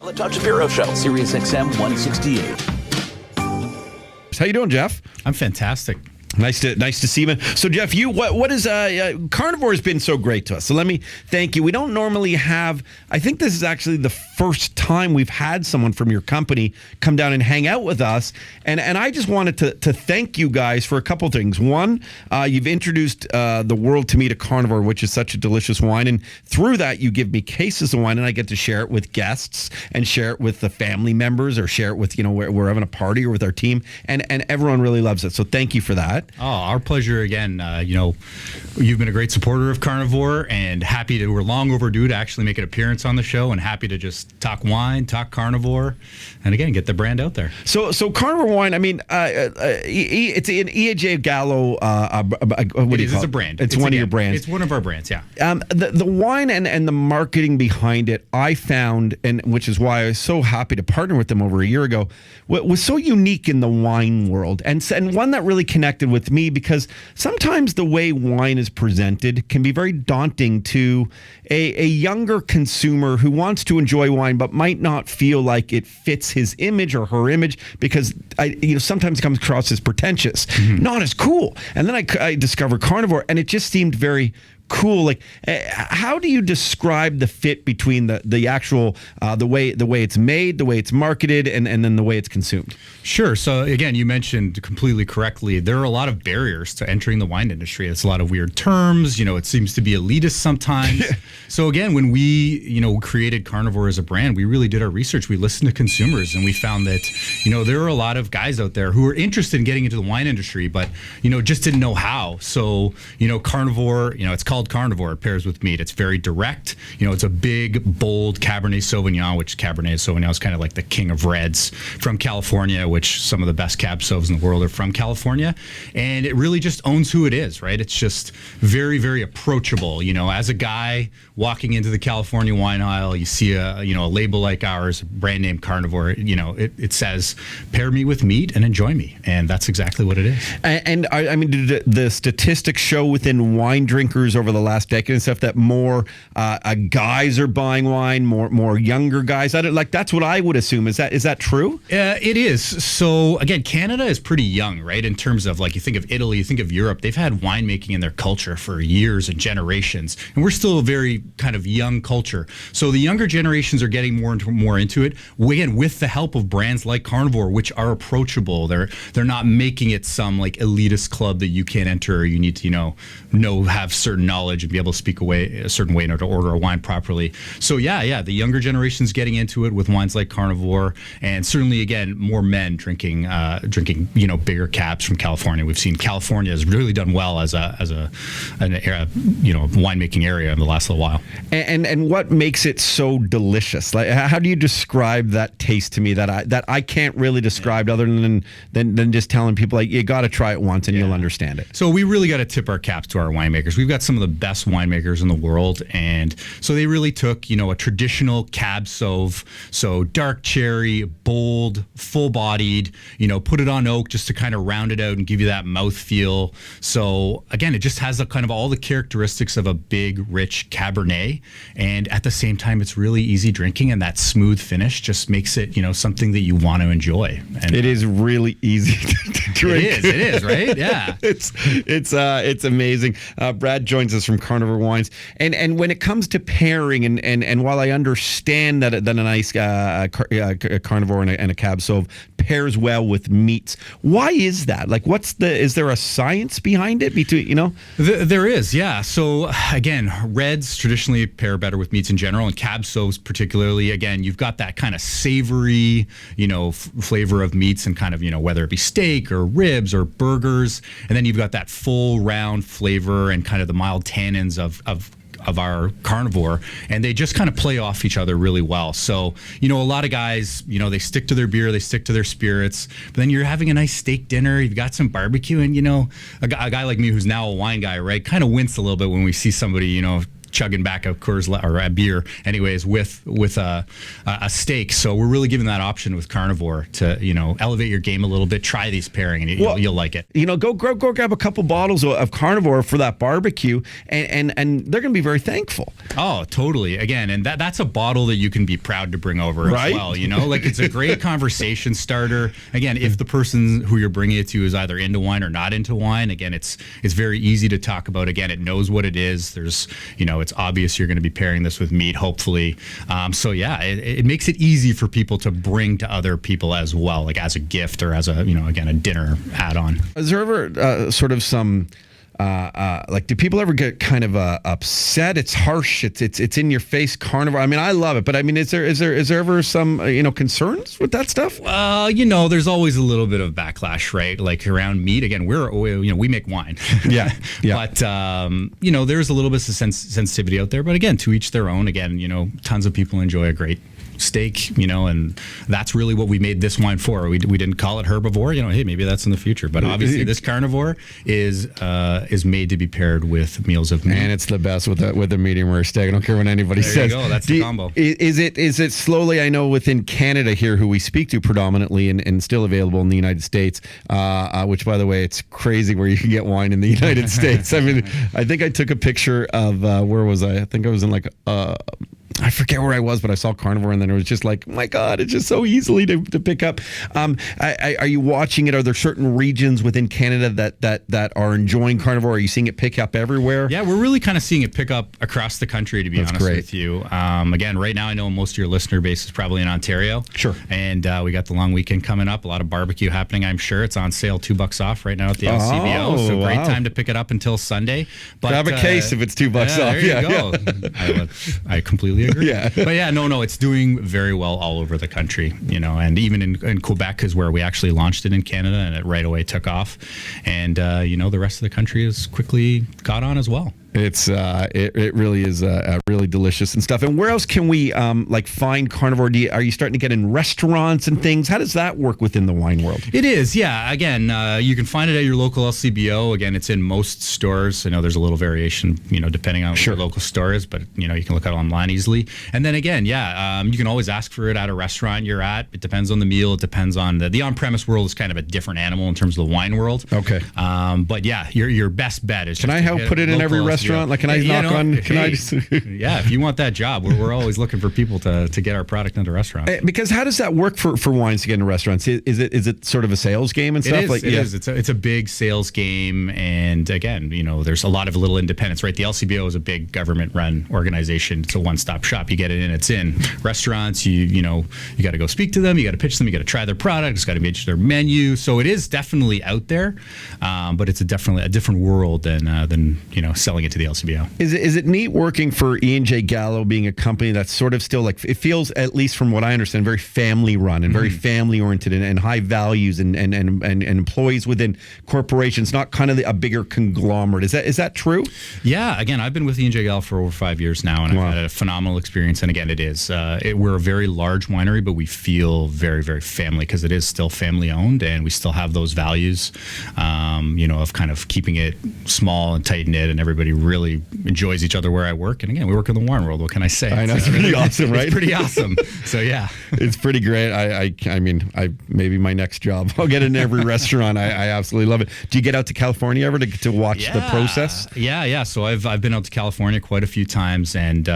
The Todd Shapiro Show, SiriusXM 168. How you doing, Jeff? I'm fantastic. Nice to see you. So, Jeff, what is Carnivore has been so great to us. So let me thank you. We don't normally have. I think this is actually the first time we've had someone from your company come down and hang out with us. And I just wanted to thank you guys for a couple things. One, you've introduced the world to me to Carnivore, which is such a delicious wine, and through that you give me cases of wine, and I get to share it with guests and share it with the family members, or share it with we're having a party or with our team, and everyone really loves it. So thank you for that. Oh, our pleasure again. You've been a great supporter of Carnivore, and we're long overdue to actually make an appearance on the show, and happy to just talk wine, talk Carnivore, and again, get the brand out there. So Carnivore Wine, I mean, it's an EAJ Gallo. It's a brand. It's one of your brands. It's one of our brands, yeah. The wine and the marketing behind it, I found, and which is why I was so happy to partner with them over a year ago, was so unique in the wine world, and one that really connected with me, because sometimes the way wine is presented can be very daunting to a younger consumer who wants to enjoy wine but might not feel like it fits his image or her image, because sometimes it comes across as pretentious, not as cool. And then I discovered Carnivore, and it just seemed very cool. Like, how do you describe the fit between the actual the way it's made, the way it's marketed, and then the way it's consumed? Sure. So again, you mentioned completely correctly, there are a lot of barriers to entering the wine industry. It's a lot of weird terms. It seems to be elitist sometimes. So again, when we created Carnivore as a brand, we really did our research. We listened to consumers, and we found that there are a lot of guys out there who are interested in getting into the wine industry, but just didn't know how. So Carnivore, it's called Carnivore. It pairs with meat. It's very direct. It's a big, bold Cabernet Sauvignon, which Cabernet Sauvignon is kind of like the king of reds from California, which some of the best Cab Sauvs in the world are from California. And it really just owns who it is, right? It's just very, very approachable. As a guy walking into the California wine aisle, you see a label like ours, brand name Carnivore, it says, pair me with meat and enjoy me. And that's exactly what it is. And I mean, do the statistics show within wine drinkers over the last decade and stuff that more guys are buying wine, more younger guys? That's what I would assume. Is that true? It is. So again, Canada is pretty young, right? In terms of, like, you think of Italy, you think of Europe, they've had winemaking in their culture for years and generations, and we're still a very kind of young culture. So the younger generations are getting more into it. Again, with the help of brands like Carnivore, which are approachable. They're not making it some like elitist club that you can't enter, or you need to have certain knowledge and be able to speak a certain way in order to order a wine properly. So yeah, the younger generation's getting into it with wines like Carnivore, and certainly again more men drinking bigger cabs from California. We've seen California has really done well as a winemaking area in the last little while. And what makes it so delicious? Like, how do you describe that taste to me that I can't really describe other than just telling people, like, you got to try it once and you'll understand it? So we really got to tip our caps to our winemakers. We've got some of the best winemakers in the world, and so they really took a traditional Cab Sauv, so dark cherry, bold, full-bodied, put it on oak just to kind of round it out and give you that mouthfeel. So again, it just has kind of all the characteristics of a big, rich Cabernet, and at the same time, it's really easy drinking, and that smooth finish just makes it something that you want to enjoy. And it is really easy to drink. It is, right? Yeah. It's amazing. Brad joins us from Carnivore Wines, and when it comes to pairing, and while I understand that a nice Carnivore and a Cab Sauv pairs well with meats, why is that? Like, is there a science behind it? There is, yeah. So again, reds traditionally pair better with meats in general, and Cab Sauvs particularly. Again, you've got that kind of savory, flavor of meats, and kind of whether it be steak or ribs or burgers, and then you've got that full round flavor and kind of the mild tannins of our Carnivore, and they just kind of play off each other really well. So, a lot of guys, they stick to their beer, they stick to their spirits, but then you're having a nice steak dinner, you've got some barbecue, and, a guy like me who's now a wine guy, right, kind of wince a little bit when we see somebody, chugging back a or a beer, anyways, with a steak. So we're really giving that option with Carnivore to elevate your game a little bit. Try these pairing, and you'll like it. Go grab a couple bottles of Carnivore for that barbecue, and they're going to be very thankful. Oh, totally. Again, and that's a bottle that you can be proud to bring over as well. Like it's a great conversation starter. Again, if the person who you're bringing it to is either into wine or not into wine, again, it's very easy to talk about. Again, it knows what it is. There's, it's obvious you're going to be pairing this with meat, hopefully. So yeah, it makes it easy for people to bring to other people as well, like as a gift or as a, again, a dinner add-on. Is there ever sort of some do people ever get kind of upset? It's harsh. It's in your face Carnivore. I mean, I love it, but I mean, is there ever some concerns with that stuff? There's always a little bit of backlash, right? Like around meat. Again, we make wine. Yeah. But there's a little bit of sensitivity out there. But again, to each their own. Again, tons of people enjoy a great steak, and that's really what we made this wine for. We didn't call it herbivore, hey, maybe that's in the future, but obviously this Carnivore is made to be paired with meals of meat. And it's the best with a medium rare steak. I don't care what anybody says. There you go. That's the combo. Is it slowly, I know within Canada here, who we speak to predominantly and still available in the United States, which by the way, it's crazy where you can get wine in the United States. I mean, I think I took a picture of, where was I? I think I was in I forget where I was, but I saw Carnivore, and then it was just like, my God, it's just so easily to pick up. Are you watching it? Are there certain regions within Canada that are enjoying Carnivore? Are you seeing it pick up everywhere? Yeah, we're really kind of seeing it pick up across the country, to be honest with you. Again, right now, I know most of your listener base is probably in Ontario. Sure. And we got the long weekend coming up. A lot of barbecue happening, I'm sure. It's on sale $2 off right now at the LCBO. So great time to pick it up until Sunday. But grab a case if it's $2 off. There you go. I completely agree. Yeah. But yeah, no, it's doing very well all over the country, and even in Quebec is where we actually launched it in Canada, and it right away took off. And, the rest of the country has quickly caught on as well. It's it really is really delicious and stuff. And where else can we find Carnivore? Are you starting to get in restaurants and things? How does that work within the wine world? It is, yeah. Again, you can find it at your local LCBO. Again, it's in most stores. I know there's a little variation, depending on what your local store is, but you can look at it online easily. And then again, you can always ask for it at a restaurant you're at. It depends on the meal. It depends on the on-premise world is kind of a different animal in terms of the wine world. Okay. But yeah, your best bet is. Can I help put it in every restaurant? Like, can I knock on? Can I just? Yeah, if you want that job, we're always looking for people to get our product into restaurants. Because how does that work for wines to get into restaurants? Is it sort of a sales game and stuff? It is. It's a big sales game, and again, there's a lot of little independents, right? The LCBO is a big government-run organization. It's a one-stop shop. You get it in, it's in. Restaurants, you got to go speak to them. You got to pitch them. You got to try their product. It's got to match their menu. So it is definitely out there, but it's definitely a different world than selling it to the LCBO. Is it neat working for E&J Gallo being a company that's sort of still it feels, at least from what I understand, very family run and very family oriented and high values and employees within corporations, not kind of a bigger conglomerate. Is that true? Yeah. Again, I've been with E&J Gallo for over 5 years now, and I've had a phenomenal experience. And again, it is. We're a very large winery, but we feel very, very family because it is still family owned, and we still have those values, of kind of keeping it small and tight knit, and everybody really enjoys each other where I work. And again, we work in the wine world. What can I say? I know, it's pretty awesome, right? It's pretty awesome. So yeah, it's pretty great. I mean, maybe my next job, I'll get in every restaurant. I absolutely love it. Do you get out to California ever to watch the process? Yeah. So I've been out to California quite a few times, and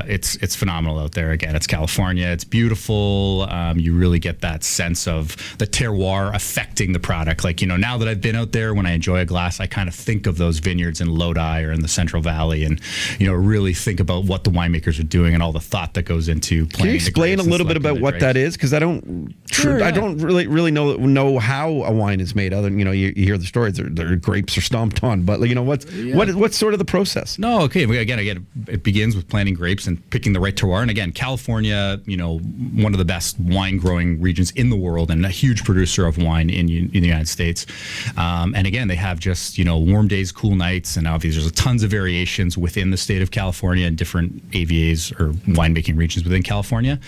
it's phenomenal out there. Again, it's California. It's beautiful. You really get that sense of the terroir affecting the product. Like, now that I've been out there, when I enjoy a glass, I kind of think of those vineyards in Lodi or in the Central Valley, and really think about what the winemakers are doing and all the thought that goes into planning. Can you explain a little bit about what that is? Because I don't really know how a wine is made. Other than you hear the stories, their grapes are stomped on, but what's sort of the process? No, okay. Again, it begins with planting grapes and picking the right terroir. And again, California, one of the best wine growing regions in the world, and a huge producer of wine in the United States. And again, they have just warm days, cool nights, and obviously there's tons of variations within the state of California and different AVAs or winemaking regions within California.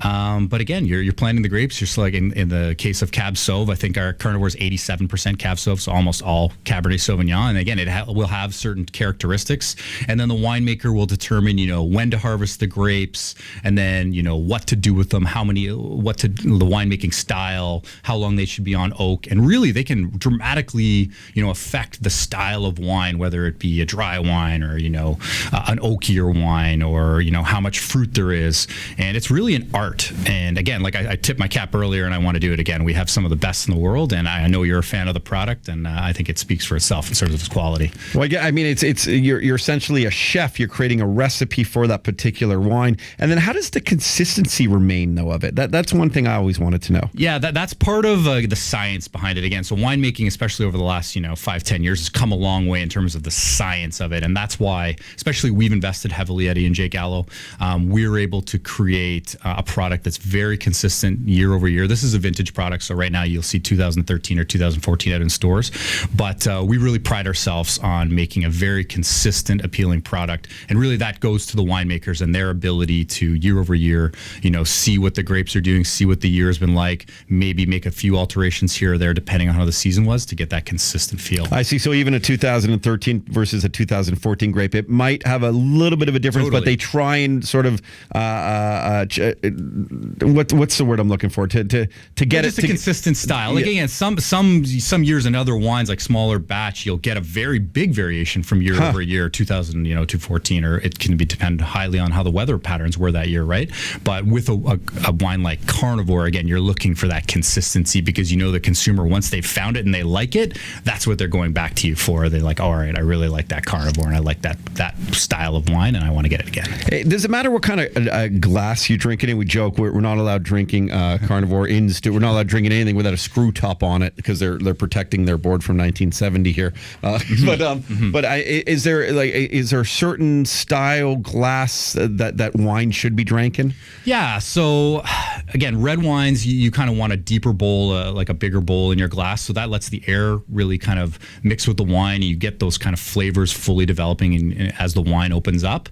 But again, you're planting the grapes, you're just like in the case of Cab Sauv, I think our Carnivore is 87% Cab Sauv, so almost all Cabernet Sauvignon. And again, it will have certain characteristics. And then the winemaker will determine, when to harvest the grapes, and then, what to do with them, the winemaking style, how long they should be on oak. And really, they can dramatically, affect the style of wine, whether it be a dry wine or, an oakier wine, or, how much fruit there is. And it's really an art. And again, like I tipped my cap earlier, and I want to do it again. We have some of the best in the world, and I know you're a fan of the product, and I think it speaks for itself in terms of its quality. Well, yeah, I mean, you're essentially a chef. You're creating a recipe for that particular wine, and then how does the consistency remain, though, of it? That's one thing I always wanted to know. Yeah, that's part of the science behind it. Again, so winemaking, especially over the last 5-10 years, has come a long way in terms of the science of it, and that's why, especially, we've invested heavily, Eddie and Jake Allo. We're able to create a product that's very consistent year over year. This is a vintage product, so right now you'll see 2013 or 2014 out in stores, but we really pride ourselves on making a very consistent, appealing product, and really that goes to the winemakers and their ability to year over year, see what the grapes are doing, see what the year has been like, maybe make a few alterations here or there depending on how the season was to get that consistent feel. I see. So even a 2013 versus a 2014 grape, it might have a little bit of a difference, Totally. but they try and sort of what's the word I'm looking for to get just it a consistent style. Like again, some years in other wines, like smaller batch, you'll get a very big variation from year over year, 2014, or it can depend highly on how the weather patterns were that year, right? But with a wine like Carnivore, again, you're looking for that consistency because the consumer, once they've found it and they like it, that's what they're going back to you for. They're like, all right, I really like that Carnivore, and I like that style of wine, and I want to get it again. Hey, does it matter what kind of glass you drink it in? We joke we're not allowed drinking Carnivore we're not allowed drinking anything without a screw top on it because they're protecting their board from 1970 here. But is there certain style glass that wine should be drank in? Yeah. So again, red wines, you kind of want a deeper bowl, like a bigger bowl in your glass, so that lets the air really kind of mix with the wine, and you get those kind of flavors fully developing as the wine opens up.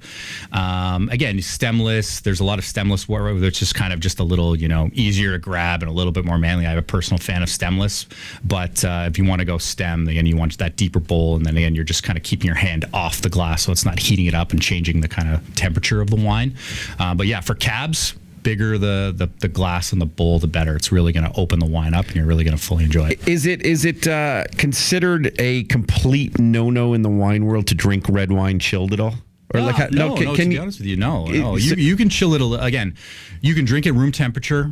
Again, stemless. There's a lot of stemless where it's just kind of just a little easier to grab and a little bit more manly. I'm a personal fan of stemless, but if you want to go stem, again, you want that deeper bowl, and then again, you're just kind of keeping your hand off the glass so it's not heating it up and changing the kind of temperature of the wine. But yeah, for cabs, bigger the glass and the bowl, the better. It's really going to open the wine up, and you're really going to fully enjoy it. Is it considered a complete no-no in the wine world to drink red wine chilled at all? Or No, to be honest with you, no. You can chill it again. You can drink it room temperature.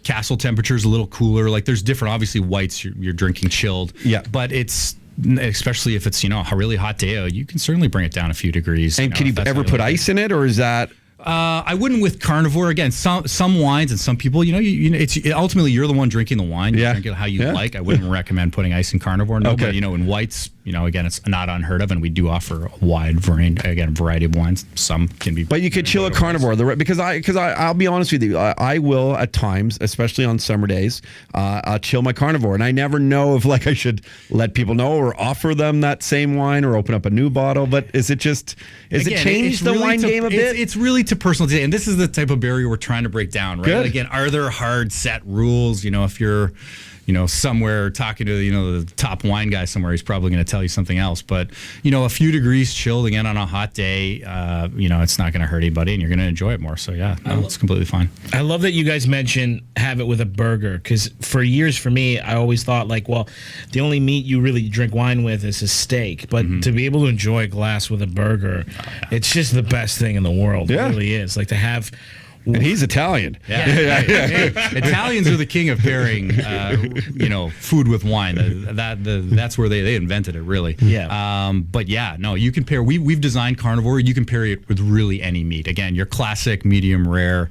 Castle temperature is a little cooler. Like there's different. Obviously, whites you're drinking chilled. Yeah, but it's especially if it's a really hot day. You can certainly bring it down a few degrees. And can you ever put ice in it, or is that? I wouldn't with Carnivore. Again, some wines and some people, it's ultimately you're the one drinking the wine. You drink it how you like. I wouldn't recommend putting ice in Carnivore. No, okay. But in whites, again, it's not unheard of, and we do offer a wide variety of wines. Some can be. But you could chill a Carnivore because I'll be honest with you, I will at times, especially on summer days, I'll chill my Carnivore, and I never know if I should let people know or offer them that same wine or open up a new bottle. But is it change the wine game a bit? It's really to personal taste, and this is the type of barrier we're trying to break down, right? Good. Again, are there hard set rules? If you're somewhere talking to the top wine guy somewhere, he's probably going to tell you something else. But a few degrees chilled again on a hot day, it's not going to hurt anybody, and you're going to enjoy it more. So yeah, it's completely fine. I love that you guys mentioned have it with a burger, because for years for me, I always thought the only meat you really drink wine with is a steak. But to be able to enjoy a glass with a burger, it's just the best thing in the world. Yeah. It really is. To have. And he's Italian. Yeah. Italians are the king of pairing, food with wine. That's where they invented it, really. Yeah. But yeah, no, you can pair. We've designed Carnivore. You can pair it with really any meat. Again, your classic medium rare,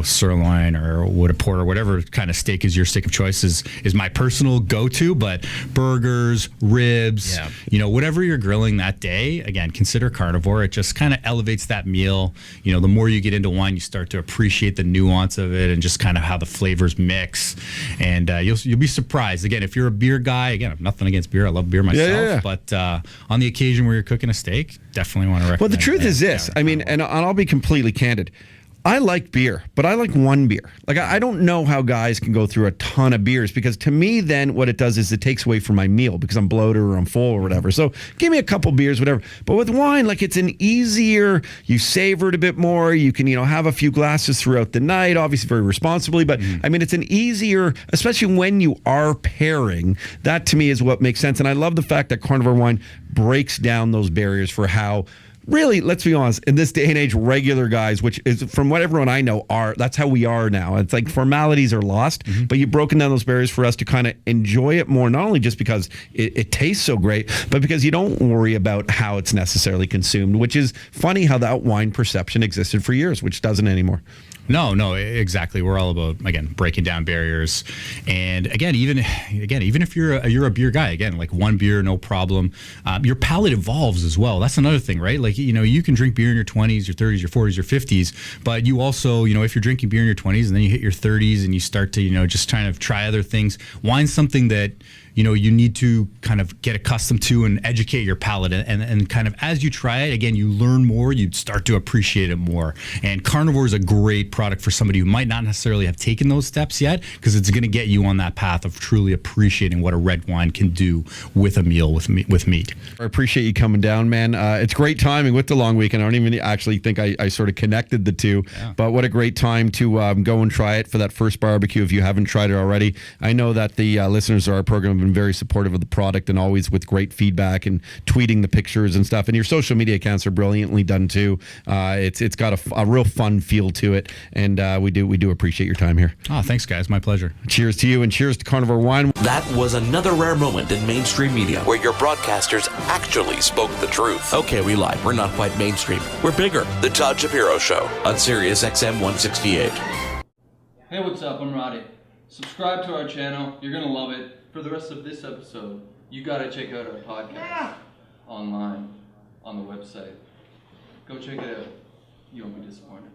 sirloin or wood of pork or whatever kind of steak is your steak of choice is my personal go-to. But burgers, ribs, whatever you're grilling that day, again, consider Carnivore. It just kind of elevates that meal. The more you get into wine, you start to appreciate the nuance of it and just kind of how the flavors mix, and you'll be surprised. Again, if you're a beer guy, again, I have nothing against beer. I love beer myself, but on the occasion where you're cooking a steak, definitely want to recommend. Well, the truth is this. I mean, and I'll be completely candid. I like beer, but I like one beer. Like, I don't know how guys can go through a ton of beers, because to me, then what it does is it takes away from my meal because I'm bloated or I'm full or whatever. So give me a couple beers, whatever. But with wine, like, it's an easier, you savor it a bit more. You can, have a few glasses throughout the night, obviously very responsibly. But I mean, it's an easier, especially when you are pairing. That to me is what makes sense. And I love the fact that Carnivore Wine breaks down those barriers for how, really, let's be honest, in this day and age, regular guys, which is from what everyone I know that's how we are now. It's like formalities are lost, but you've broken down those barriers for us to kind of enjoy it more, not only just because it tastes so great, but because you don't worry about how it's necessarily consumed, which is funny how that wine perception existed for years, which doesn't anymore. No, exactly. We're all about, again, breaking down barriers. And again, even if you're a beer guy, again, like one beer, no problem. Your palate evolves as well. That's another thing, right? Like, you can drink beer in your 20s, your 30s, your 40s, your 50s, but you also, if you're drinking beer in your 20s and then you hit your 30s and you start to, just trying to try other things, wine's something that, you need to kind of get accustomed to and educate your palate. And kind of as you try it, again, you learn more, you start to appreciate it more. And Carnivore is a great product for somebody who might not necessarily have taken those steps yet, because it's going to get you on that path of truly appreciating what a red wine can do with a meal with meat. I appreciate you coming down, man. It's great timing with the long weekend. I don't even actually think I sort of connected the two, but what a great time to go and try it for that first barbecue if you haven't tried it already. I know that the listeners of our program have been very supportive of the product and always with great feedback and tweeting the pictures and stuff. And your social media accounts are brilliantly done too. It's got a real fun feel to it, and we do appreciate your time here. Oh, thanks, guys. My pleasure. Cheers to you, and cheers to Carnivore Wine. That was another rare moment in mainstream media where your broadcasters actually spoke the truth. Okay, we lied. We're not quite mainstream. We're bigger. The Todd Shapiro Show on SiriusXM 168. Hey, what's up? I'm Roddy. Subscribe to our channel. You're going to love it. For the rest of this episode, you got to check out our podcast online on the website. Go check it out. You won't be disappointed.